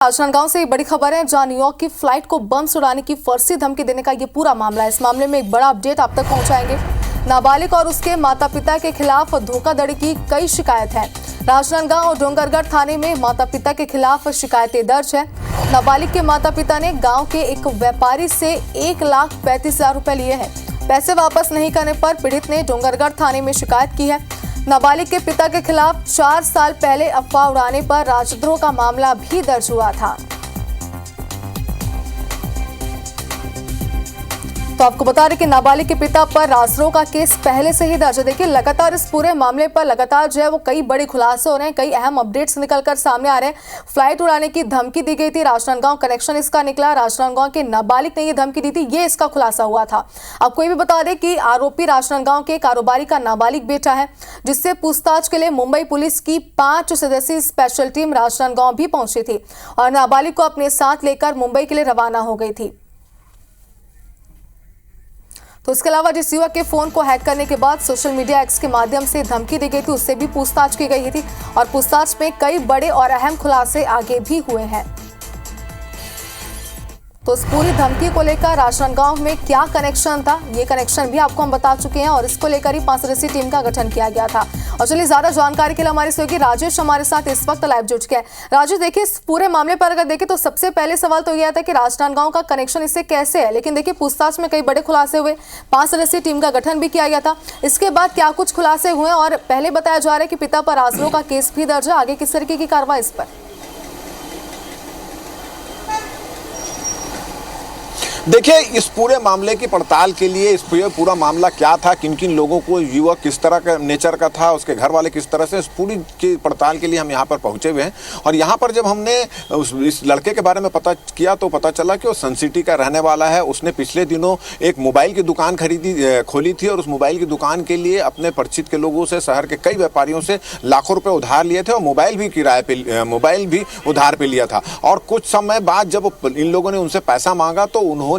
राजनांदगांव से एक बड़ी खबर है, जहां न्यूयॉर्क की फ्लाइट को बम से उड़ाने की फर्जी धमकी देने का ये पूरा मामला है। इस मामले में एक बड़ा अपडेट आप तक पहुंचाएंगे। नाबालिग और उसके माता पिता के खिलाफ धोखाधड़ी की कई शिकायत है। राजनांदगांव और डोंगरगढ़ थाने में माता पिता के खिलाफ शिकायतें दर्ज है। नाबालिग के माता पिता ने गाँव के एक व्यापारी से 1,35,000 रुपए लिए हैं। पैसे वापस नहीं करने पर पीड़ित ने डोंगरगढ़ थाने में शिकायत की है। नाबालिग के पिता के खिलाफ 4 साल पहले अफवाह उड़ाने पर राजद्रोह का मामला भी दर्ज हुआ था। तो आपको बता दें कि नाबालिग के पिता पर राजद्रोह का केस पहले से ही दर्ज है। देखिए, लगातार इस पूरे मामले पर लगातार जो है वो कई बड़े खुलासे हो रहे हैं, कई अहम अपडेट्स निकलकर सामने आ रहे हैं। फ्लाइट उड़ाने की धमकी दी गई थी, राजनांदगांव कनेक्शन इसका निकला। राजनांदगांव के नाबालिग ने ये धमकी दी थी, ये इसका खुलासा हुआ था। आपको ये भी बता दें कि आरोपी राजनांदगांव के कारोबारी का नाबालिग बेटा है, जिससे पूछताछ के लिए मुंबई पुलिस की 5 सदस्यीय स्पेशल टीम राजनांदगांव भी पहुंची थी और नाबालिग को अपने साथ लेकर मुंबई के लिए रवाना हो गई थी। तो इसके अलावा जिस युवक के फोन को हैक करने के बाद सोशल मीडिया एक्स के माध्यम से धमकी दी गई थी, उससे भी पूछताछ की गई थी और पूछताछ में कई बड़े और अहम खुलासे आगे भी हुए हैं। तो इस पूरी धमकी को लेकर राजनांदगांव में क्या कनेक्शन था, ये कनेक्शन भी आपको हम बता चुके हैं और इसको लेकर ही 5 सदस्यीय टीम का गठन किया गया था। और चलिए ज्यादा जानकारी के लिए हमारे सहयोगी राजेश हमारे साथ इस वक्त लाइव जुड़ चुके हैं। राजेश, देखिए इस पूरे मामले पर अगर देखें तो सबसे पहले सवाल तो यह था कि राजनांदगांव का कनेक्शन इससे कैसे है, लेकिन देखिए पूछताछ में कई बड़े खुलासे हुए, 5 सदस्यीय टीम का गठन भी किया गया था। इसके बाद क्या कुछ खुलासे हुए और पहले बताया जा रहा है कि पिता पर राजद्रोह का केस भी दर्ज है, आगे किस तरीके की कार्रवाई इस पर? देखिए, इस पूरे मामले की पड़ताल के लिए इस पूरा मामला क्या था, किन किन लोगों को, युवक किस तरह का नेचर का था, उसके घर वाले किस तरह से, इस पूरी की पड़ताल के लिए हम यहाँ पर पहुँचे हुए हैं। और यहाँ पर जब हमने इस लड़के के बारे में पता किया तो पता चला कि वो सन सिटी का रहने वाला है। उसने पिछले दिनों एक मोबाइल की दुकान खोली थी और उस मोबाइल की दुकान के लिए अपने परिचित के लोगों से, शहर के कई व्यापारियों से लाखों रुपये उधार लिए थे और मोबाइल भी उधार पे लिया था। और कुछ समय बाद जब इन लोगों ने उनसे पैसा मांगा तो उन्होंने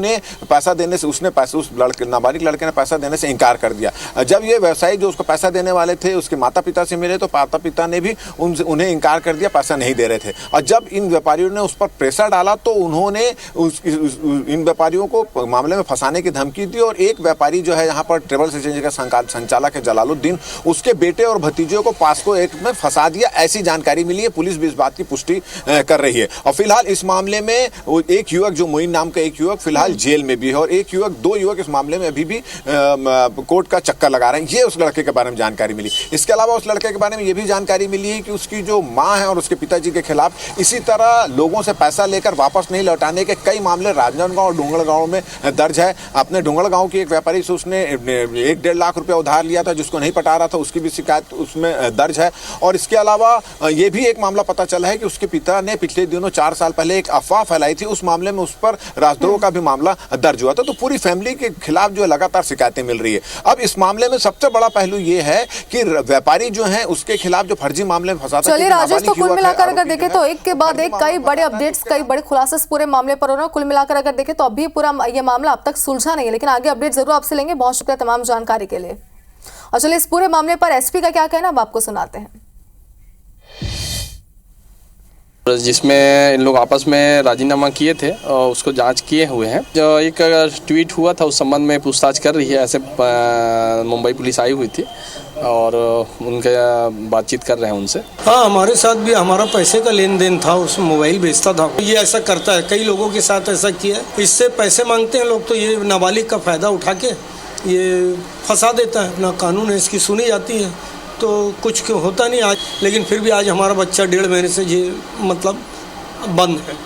पैसा देने से उस नाबालिग लड़के ने पैसा देने से इनकार कर दिया। जब ये व्यवसायी जो उसको पैसा देने वाले थे उसके माता पिता से मिले तो माता पिता ने भी उन्हें इनकार कर दिया, पैसा नहीं दे रहे थे। और जब इन व्यापारियों ने उस पर प्रेशर डाला तो उन्होंने इन व्यापारियों को मामले में फंसाने की धमकी दी। और एक व्यापारी जो है यहाँ पर ट्रेवल्स एजेंसी का संचालक है जलालुद्दीन, उसके बेटे और भतीजों को पास्को एक्ट में फंसा दिया, ऐसी जानकारी मिली है। पुलिस भी इस बात की पुष्टि कर रही है। और फिलहाल इस मामले में एक युवक, जो मोइन नाम का एक युवक, फिलहाल जेल में भी है और 2 युवक इस मामले में अभी भी कोर्ट का चक्कर लगा रहे हैं। ये उस लड़के के बारे में जानकारी मिली। इसके अलावा उस लड़के के बारे में ये भी जानकारी मिली है कि उसकी जो मां है और उसके पिताजी के खिलाफ इसी तरह लोगों से पैसा लेकर वापस नहीं लौटाने के कई मामले राजनांदगांव और डोंगरगांव में दर्ज है। अपने डोंगरगांव की एक व्यापारी से उसने 1-1.5 लाख रुपया उधार लिया था, जिसको नहीं पटा रहा था, उसकी भी शिकायत उसमें दर्ज है। और इसके अलावा ये भी एक मामला पता चला है कि उसके पिता ने पिछले दिनों 4 साल पहले एक अफवाह फैलाई थी, उस मामले में उस पर राजद्रोह का भी मामला दर्ज हुआ था। तो पूरी फैमिली के खिलाफ जो है लगातार शिकायतें मिल रही है। अब इस मामले में सबसे बड़ा पहलू ये है कि व्यापारी जो है उसके खिलाफ जो फर्जी मामले में फंसा था। चलिए राजेश, तो कुल मिलाकर अगर देखें तो एक के बाद एक कई बड़े अपडेट्स, कई बड़े खुलासे पूरे मामले पर हो रहे हैं। कुल मिलाकर अगर देखें तो अभी पूरा ये मामला अब तक सुलझा नहीं है, लेकिन आगे अपडेट जरूर आपसे लेंगे। बहुत शुक्रिया तमाम जानकारी के लिए। और चलिए इस पूरे मामले पर एसपी का क्या कहना है, अब आपको सुनाते हैं। जिसमें इन लोग आपस में राजीनामा किए थे और उसको जांच किए हुए हैं। जो एक ट्वीट हुआ था उस संबंध में पूछताछ कर रही है। ऐसे मुंबई पुलिस आई हुई थी और उनके बातचीत कर रहे हैं उनसे। हाँ, हमारे साथ भी हमारा पैसे का लेन देन था, उस मोबाइल बेचता था। ये ऐसा करता है, कई लोगों के साथ ऐसा किया। इससे पैसे मांगते हैं लोग तो ये नाबालिग का फ़ायदा उठा के ये फंसा देता है। ना कानून है, इसकी सुनी जाती है तो कुछ होता नहीं आज, लेकिन फिर भी आज हमारा बच्चा 1.5 महीने से ये मतलब बंद है।